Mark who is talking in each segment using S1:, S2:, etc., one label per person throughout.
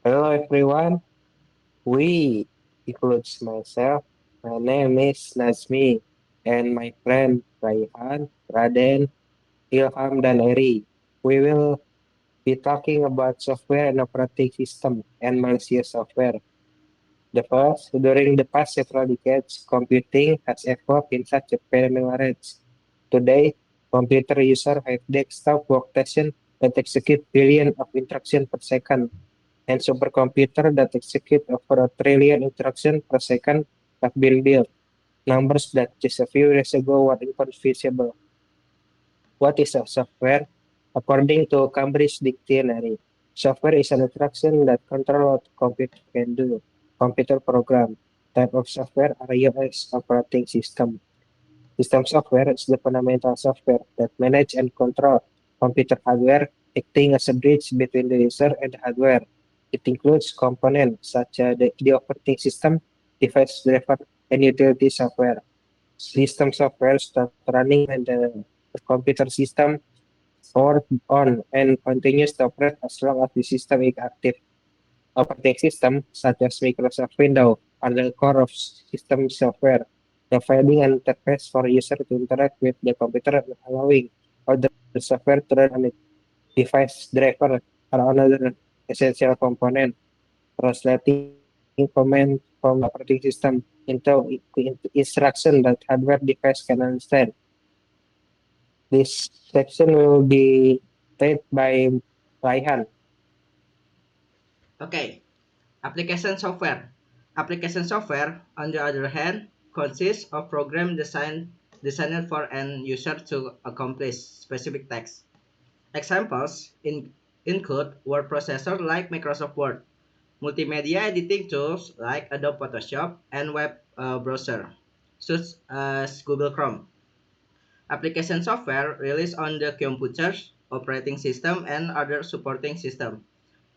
S1: Hello everyone, we includes myself. My name is Nazmi and my friend Raihan, Raden, Ilham, dan Eri. We will be talking about software and operating system and malicious software. During the past several decades, computing has evolved in such a phenomenal rate. Today, computer users have desktop workstations that execute billions of instructions per second and supercomputer that execute over a trillion instructions per second have been built. Numbers that just a few years ago were inconceivable. What is a software? According to Cambridge Dictionary, software is an instruction that control what computer can do. Computer program. Type of software are iOS operating system. System software is the fundamental software that manage and control computer hardware, acting as a bridge between the user and the hardware. It includes components such as the operating system, device driver, and utility software. System software start running when the computer system powered on and continues to operate as long as the system is active. Operating systems such as Microsoft Windows are the core of system software, providing an interface for users to interact with the computer and allowing other software to run on it. Device driver are another essential component, translating command from the operating system into instruction that hardware device can understand. This section will be led by Raihan.
S2: Okay, application software. Application software, on the other hand, consists of program designed for an user to accomplish specific tasks. Examples include word processor like Microsoft Word, multimedia editing tools like Adobe Photoshop, and web browser, such as Google Chrome. Application software released on the computer's operating system and other supporting system.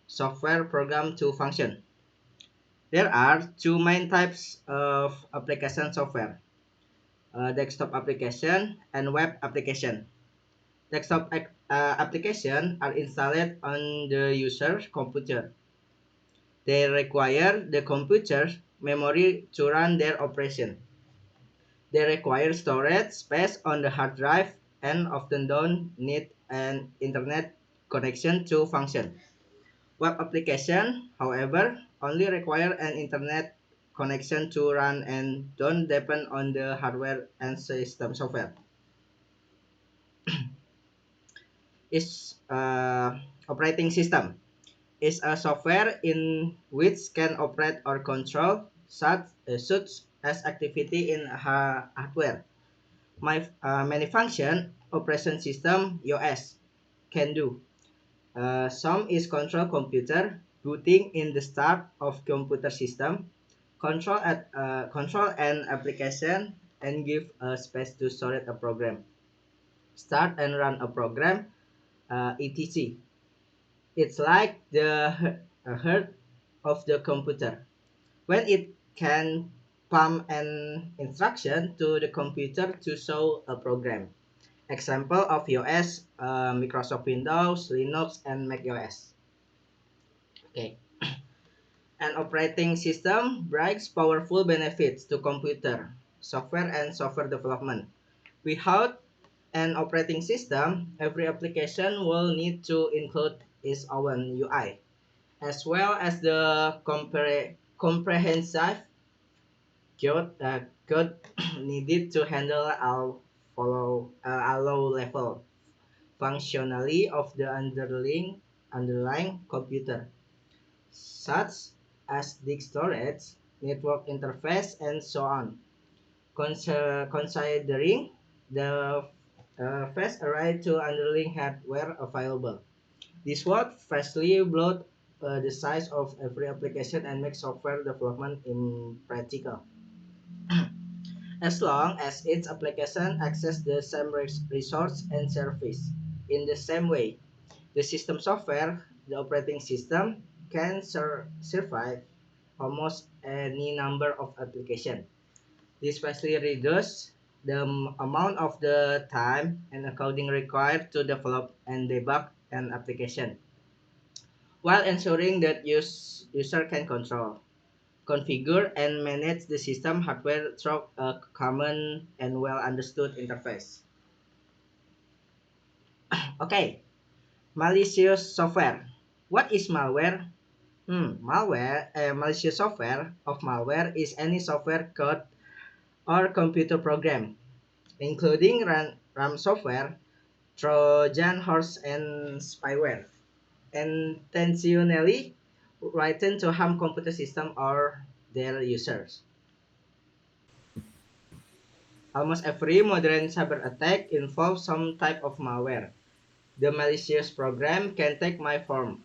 S2: Software program to function. There are two main types of application software, desktop application and web application. Application are installed on the user's computer. They require the computer's memory to run their operation. They require storage space on the hard drive and often don't need an internet connection to function. Web application, however, only require an internet connection to run and don't depend on the hardware and system software. Is operating system is a software in which can operate or control such as activity in hardware. Many function operation system OS can do. Some is control computer, booting in the start of computer system, control an application, and give a space to store a program. Start and run a program, etc. It's like the heart of the computer. When it can pump an instruction to the computer to show a program. Example of OS, Microsoft Windows, Linux, and Mac OS. Okay. An operating system brings powerful benefits to computer, software, and software development. Without an operating system, every application will need to include its own UI, as well as the comprehensive code needed to handle a low level functionality of the underlying computer, such as disk storage, network interface, and so on. Considering the fast array to underlying hardware available. This would vastly bloat the size of every application and make software development impractical. As long as each application access the same resource and service. In the same way, the system software, the operating system, can survive almost any number of applications. This vastly reduces the amount of the time and coding required to develop and debug an application. while ensuring that user can control, configure, and manage the system hardware through a common and well understood interface. Okay, malicious software. What is malware? Malicious software of malware is any software code or computer program, including RAM software, Trojan horse, and spyware, intentionally written to harm computer system or their users. Almost every modern cyber attack involves some type of malware. The malicious program can take my form,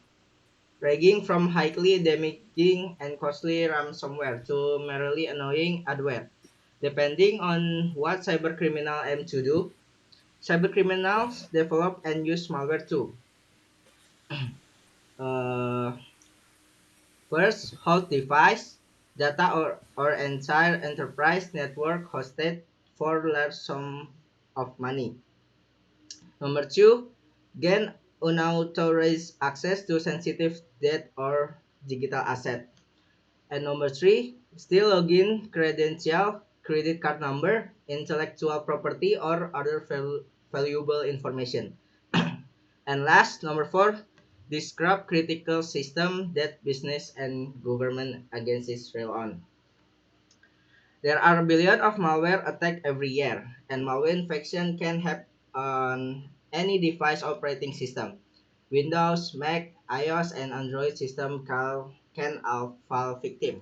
S2: ranging from highly damaging and costly ransomware to merely annoying adware. Depending on what cybercriminal aim to do, cybercriminals develop and use malware too. Uh, First, host device, data or entire enterprise network hosted for large sum of money. Number two, gain unauthorized access to sensitive data or digital asset. And number three, steal login credential, credit card number, intellectual property, or other valuable information. And last, number four, disrupt critical system that business and government agencies rely on. There are billions of malware attacks every year, and malware infection can happen on any device operating system. Windows, Mac, iOS, and Android system can all fall victim.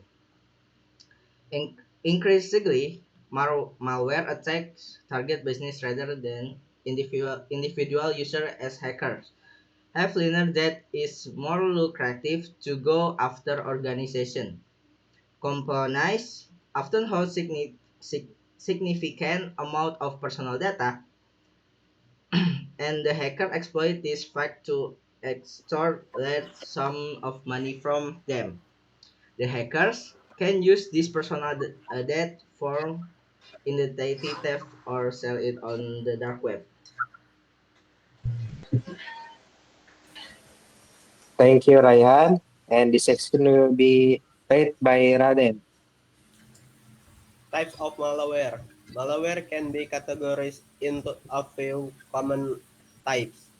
S2: Increasingly, malware attacks target business rather than individual user as hackers have learned that it's more lucrative to go after organization. Companies often hold significant amount of personal data, and the hacker exploit this fact to extort large sum of money from them. The hackers can use this personal data for identity theft or sell it on the dark web.
S1: Thank you, Raihan. And this section will be read by Raden.
S3: Types of malware. Malware can be categorized into a few common types.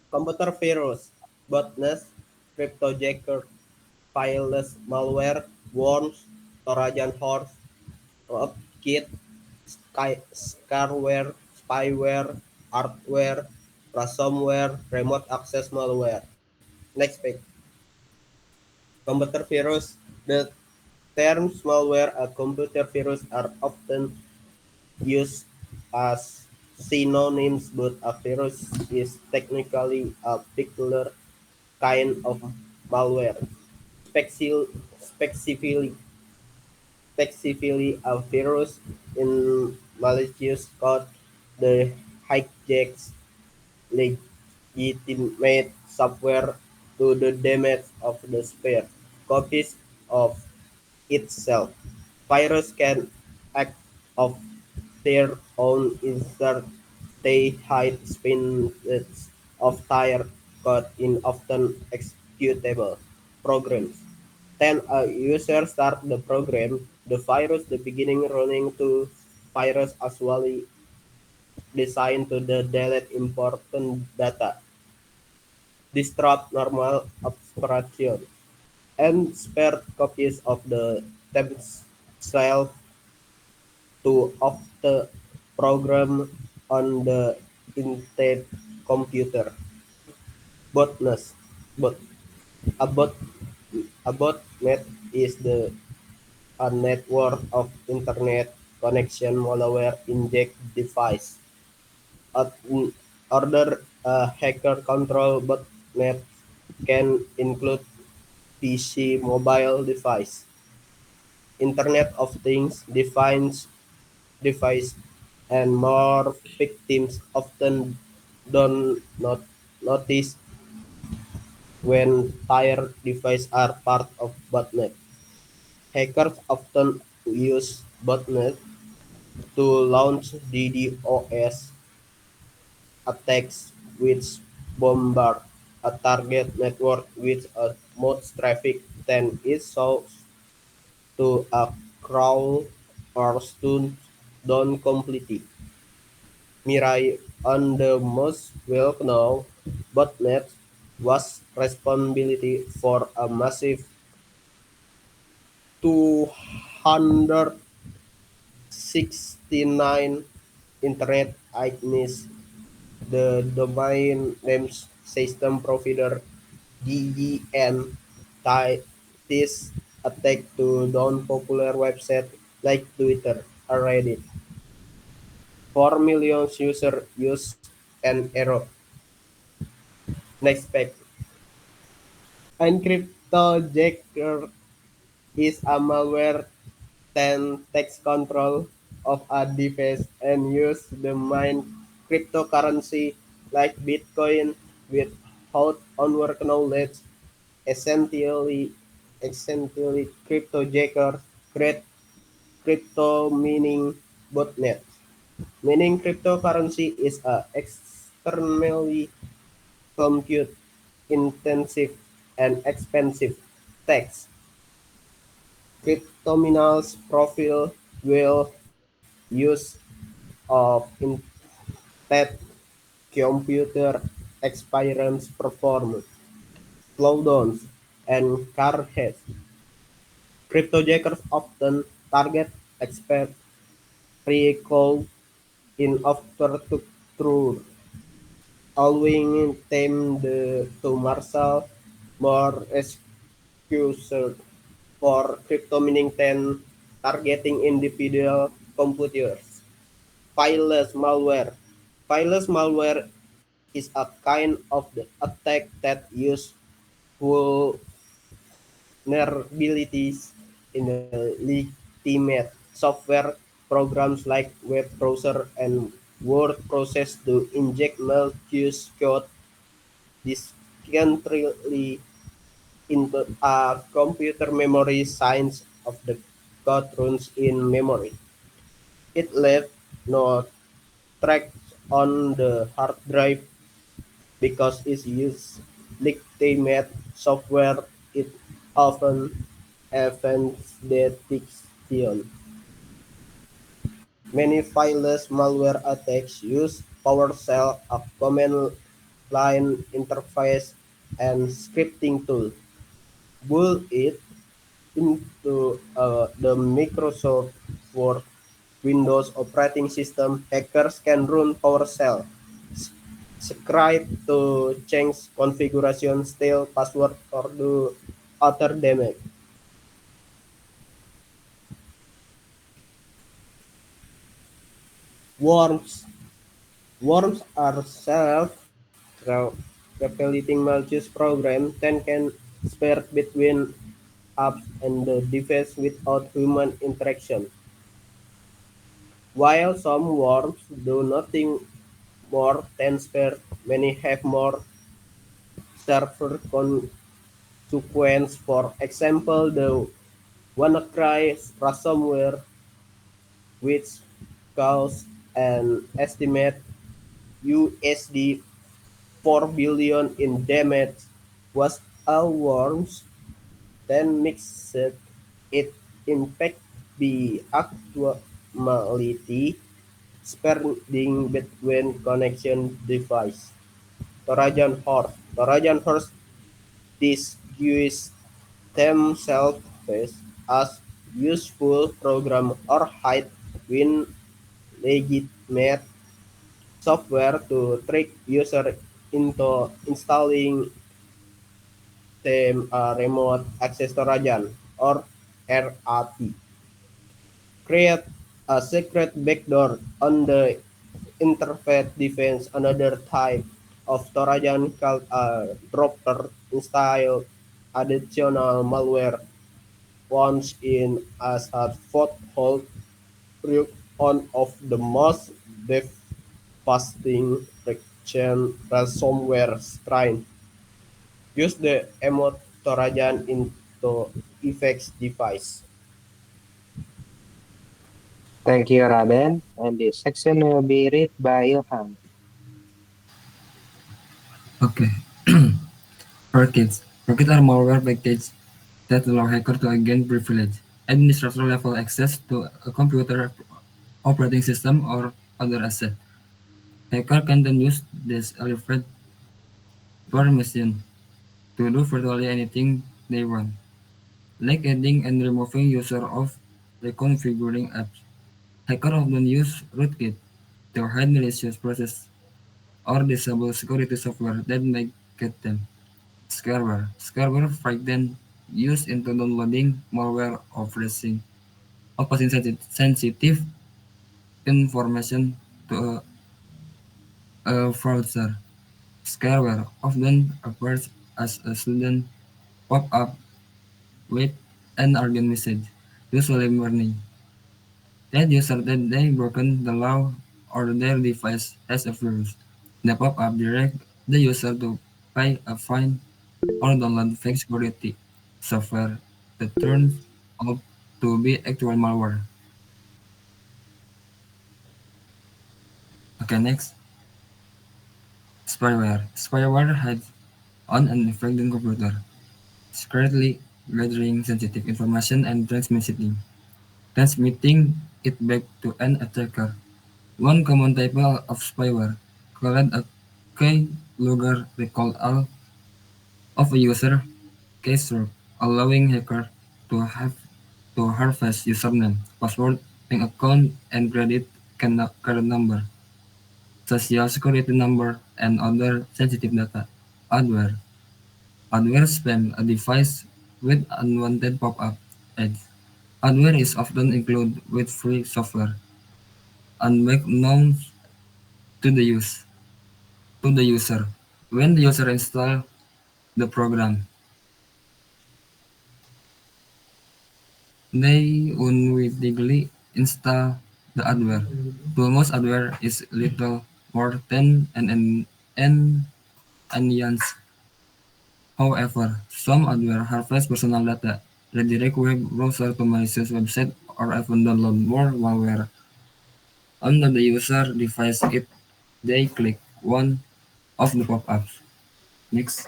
S3: Computer virus, botnet, cryptojacker, fileless malware, worms, Trojan horse, rootkit, scareware, spyware, hardware, ransomware, remote access malware. Next page. Computer virus. The terms malware and computer virus are often used as synonyms, but a virus is technically a particular kind of malware. Specifically, specifically a virus in malicious code that hijacks legitimate software to the damage of the spare copies of itself. Virus can act of their own insert they hide snippets of tire code in often executable programs. Then a user starts the program, the virus the beginning running to virus actually designed to delete important data, disrupt normal operation, and spare copies of the themselves to of the program on the intended computer. Botnet. Bot, a, bot, a botnet is a network of internet connection malware inject device. In order a hacker control botnet can include PC mobile device. Internet of Things defines device and more victims often don't notice when tired devices are part of botnet. Hackers often use botnet to launch DDoS attacks which bombard a target network with a most traffic then it shows to a crawl or stun down completely. Mirai on the most well-known botnet was responsibility for a massive 269 internet IPs. The domain names system provider DEN tied this attack to non-popular websites like Twitter or Reddit. 4 million users use an error. Next page. Encryptojacker is a malware then takes control of a device and use the mine cryptocurrency like Bitcoin without onward knowledge. Essentially, cryptojackers create crypto mining botnet. Mining cryptocurrency is a extremely compute intensive and expensive task. Cryptominals profile will use of instead computer experience performance, slowdowns, and car hacks. Cryptojackers often target expert recall in infrastructure, allowing them to marshal more excuses for crypto mining than targeting individual computers. Fileless malware. Fileless malware is a kind of the attack that use vulnerabilities in the legitimate software programs like web browser and word process to inject malicious code discreetly into a computer memory signs of the code runs in memory. It left no track on the hard drive because it uses legitimate software. It often events detection. Many fileless malware attacks use PowerShell, a command line interface, and scripting tool. Build it into the Microsoft Word Windows operating system. Hackers can run PowerShell script to change configuration, steal password, or do other damage. Worms. Worms are self-replicating malicious programs that can spread between apps and the device without human interaction. While some worms do nothing more than spread, many have more server consequence. For example, the WannaCry ransomware, which caused an estimate USD 4 billion in damage, was a worms then mixed it impact the actuality spreading between connection device. Trojan horse. Trojan horse disguise themselves as useful program or hide win legitimate software to trick user into installing them a remote access Trojan or RAT. Create a secret backdoor on the interface defense. Another type of Trojan called a dropper install additional malware once in as a foothold through one of the most devastating ransomware strain. Use the emote Trojan into effects device.
S1: Thank you, Raden. And this section will be read by Ilham.
S4: Okay. Rockets. Rockets are malware packages that allow hackers to gain privileged administrator-level access to a computer, operating system, or other asset. Hacker can then use this elevated permission to do virtually anything they want, like adding and removing user of reconfiguring apps. Hackers often use rootkit to hide malicious process or disable security software that might get them. Scareware. Scareware frighten used into downloading malware or passing sensitive information to a browser. Scareware often appears as a sudden pop-up with an urgent message, usually warning that user that they broken the law or their device has a virus. The pop-up direct the user to pay a fine or download fake security software that turns out to be actual malware. Okay, next, spyware. Spyware hides on an infected computer, secretly gathering sensitive information and transmitting it back to an attacker. One common type of spyware, called a keylogger, record all of a user keystroke, allowing hacker to have to harvest username, password, bank account, and credit number, social security number, and other sensitive data. Adware. Adware spam a device with unwanted pop-up ads. Adware is often included with free software, unbeknownst to the use to the user. When the user install the program, they unwittingly install the adware. Almost adware is little more than an onions. However, some adware harvest personal data, redirect web browser to malicious website, or even download more malware onto the user device if they click one of the pop-ups. Next,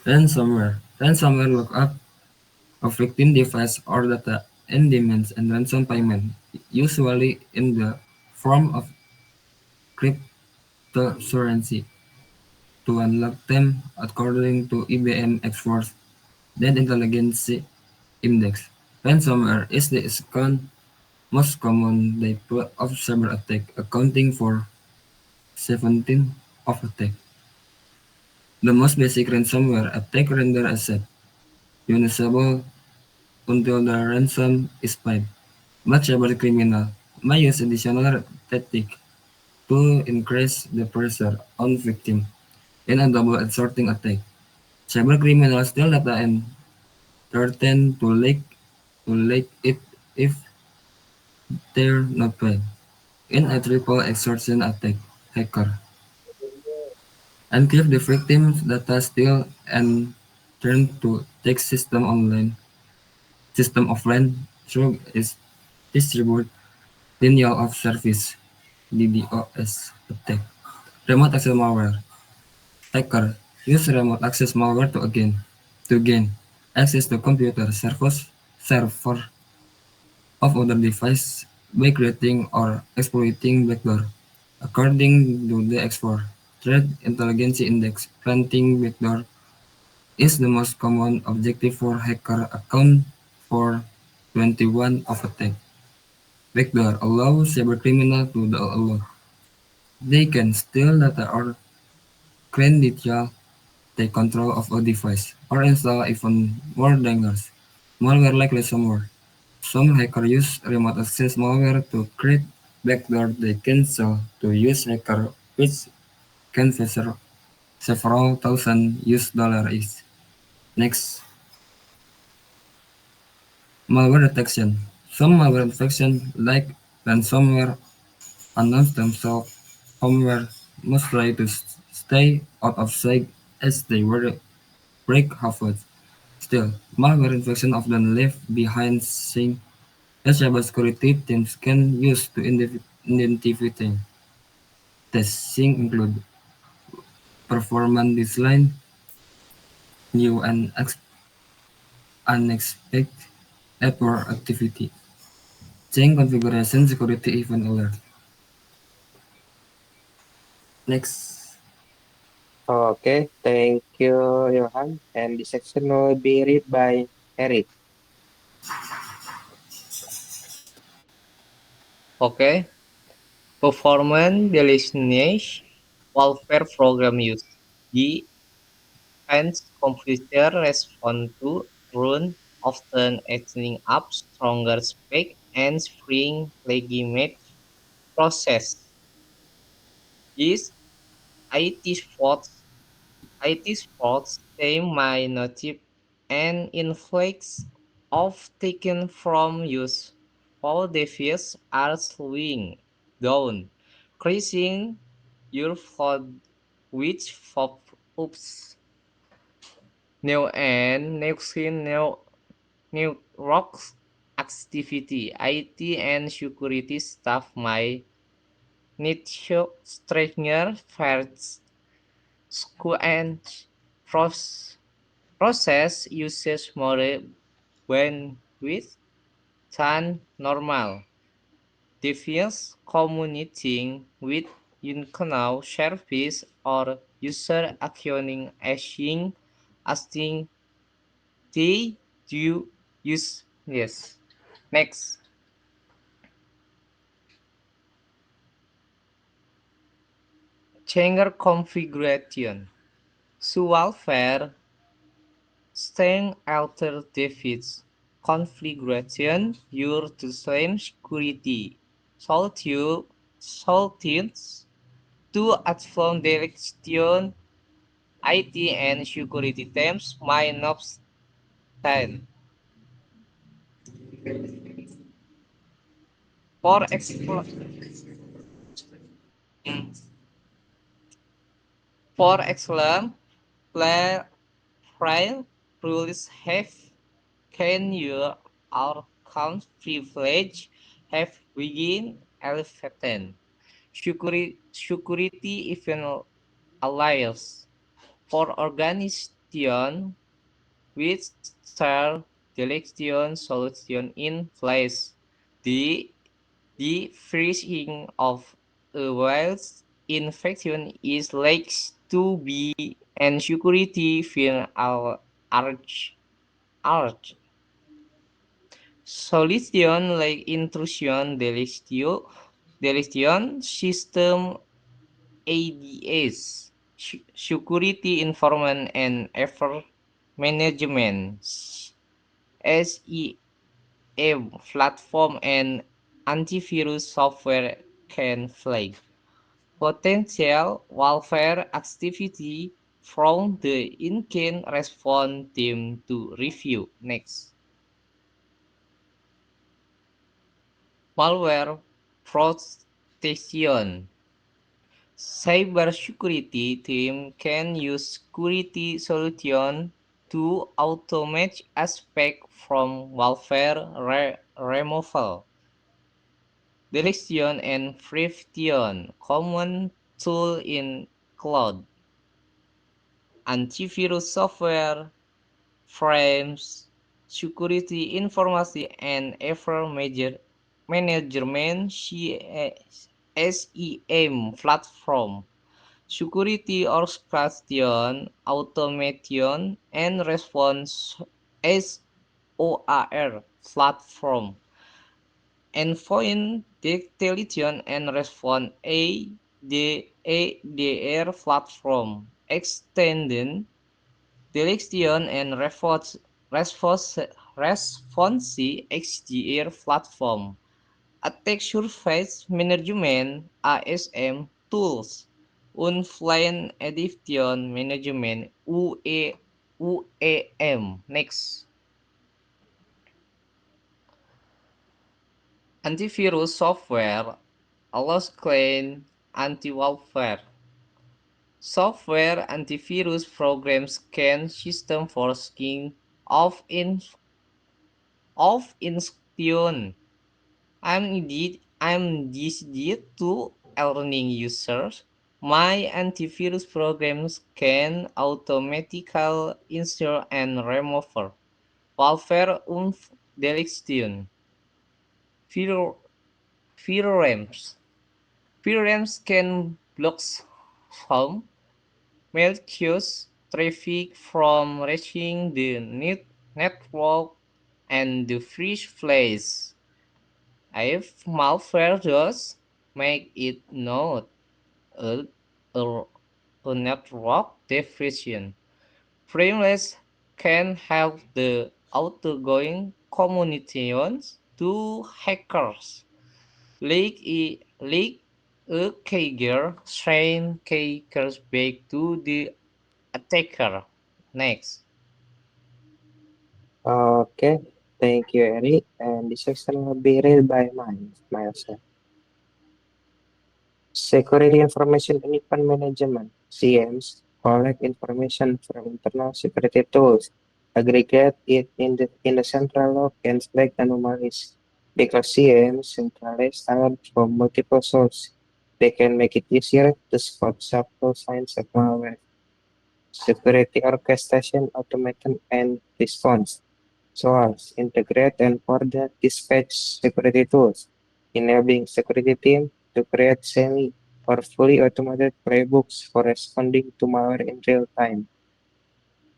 S4: ransomware. Ransomware look up a victim device or data and demands and ransom payment, usually in the form of cryptocurrency, to unlock them according to IBM X-Force Net Intelligence Index. Ransomware is the second most common type of cyber attack, accounting for 17 of attack. The most basic ransomware attack render asset unusable until the ransom is paid. But cybercriminal may use additional tactics to increase the pressure on victim in a double-edged sorting attack. Cybercriminals steal data and threaten to leak it if they're not paid. In a triple extortion attack, hacker encrypt the victim's data, steal and turn to take system offline through its distribute denial of service DDoS attack. Remote access malware. Hacker use remote access malware to gain access to computer server of other device by creating or exploiting backdoor. According to the X4 Threat Intelligence Index, planting backdoor is the most common objective for hacker, account for 21 of attack. Backdoor allows cybercriminal to allow. They can steal data or credential, take control of a device, or install even more dangerous malware like ransomware. Some hackers use remote access malware to create backdoor they can sell to use hacker, which can fetch several thousand US dollars each. Next, malware detection. Some malware detection, like ransomware, announce themselves homeware must try to stay out of sight as they were break halfway. Still, malware infection often leave behind things that cybersecurity teams can use to identify them. Testing include performance baseline, new and unexpected error activity, change configuration security event alert. Next,
S1: Okay, thank you, Johan. And the section will be read by Eric.
S5: Okay. Performance delineation warfare program use defense computer respond to run often ending up stronger spec and spring legitimate process. These IT sports IT sports team my notif and influx of taken from use while devices are slowing down, increasing your flood which pop ups new and new rocks activity. IT and security staff my need to strengthen first school and pros process uses more bandwidth than normal devices communicating with internal service or user accounting asking they do use yes. Next, changer configuration. Subwoofer string alter device configuration your the same security solitudes to advanced direction IT and security teams minus 10 for excellent play file rules have can your account privilege have begin elevated security event alliance for organization with style selection solution in place. The the freezing of a wild's infection is likely to be and security fin arch arch solution like intrusion deletion system ADS security information and effort management SEM platform and antivirus software can flag potential warfare activity from the in-kind response team to review. Next, malware protection. Cybersecurity team can use security solution to automate aspect from malware removal, deletion, and prevention. Common tool in cloud antivirus software, frames, security information, and error management SEM platform. Security orchestration, automation, and response SOAR platform. Endpoint detection and response ADR platform. Extended detection and response XDR platform. Attack surface management ASM tools. Unflying edition management UEM. Next, antivirus software allows clean anti-malware. Software antivirus programs scan system for skin of inspection. I'm decided to warning users, my antivirus programs can automatically install and remove malware detection. Vir- VRAMs. VRAMs can block some malicious traffic from reaching the network and the first place. If malware does make it not a, a, a network deficient, frameless can help the outgoing communications to hackers. Like a keygir train hackers back to the attacker. Next.
S1: Okay, thank you, Eric. And this section will be read by myself. Security Information Open Management (CIEMs) collect information from internal security tools, aggregate it in the central log, and flag anomalies. Because CIEMs centralize alerts from multiple sources, they can make it easier to spot subtle signs of malware. Security orchestration, automation, and response. SOARs integrate and coordinate dispatch security tools, enabling security team to create semi or fully automated playbooks for responding to malware in real time.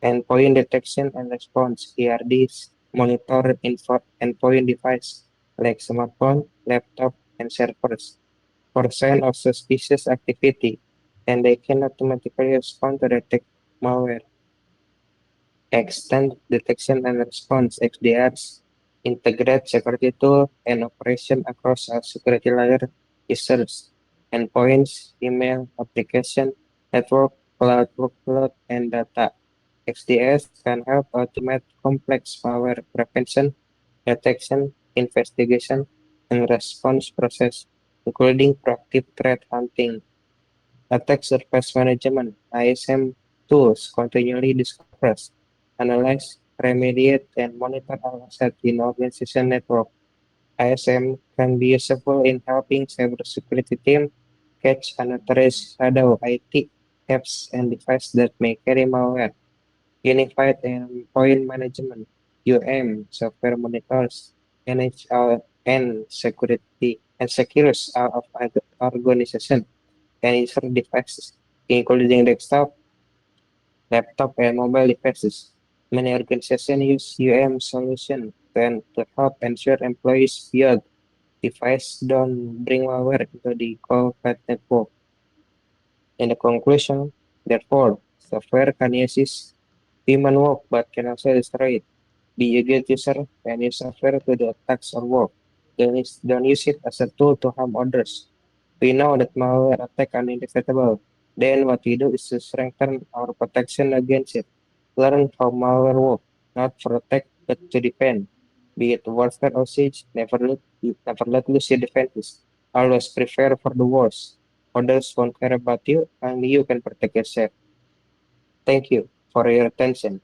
S1: Endpoint detection and response (ERDs) monitor endpoint device like smartphone, laptop, and servers for sign of suspicious activity, and they can automatically respond to detect malware. Extend detection and response (XDRs) integrate security tool and operation across a security layer users, endpoints, email, application, network, cloud workload, and data. XDS can help automate complex malware prevention, detection, investigation, and response process, including proactive threat hunting. Attack Surface Management (ISM) tools continually discovers, analyze, remediate, and monitor all assets in organization network. ISM can be useful in helping cybersecurity team catch unauthorized shadow IT apps and devices that may carry malware. Unified Endpoint Management UM software monitors, manage all and security and secures all of organization and user devices, including desktop, laptop, and mobile devices. Many organizations use UM solution to help ensure employees' field device don't bring malware into the corporate network. In the conclusion, therefore, software can assist human work but can also destroy it. Be a good user and use software to do attacks or work. Don't use it as a tool to harm others. We know that malware attacks are inevitable. Then what we do is to strengthen our protection against it. Learn how malware works, not protect but to defend. Be it warfare or siege, never let lose your defenses. Always prepare for the worst. Others won't care about you, only you can protect yourself. Thank you for your attention.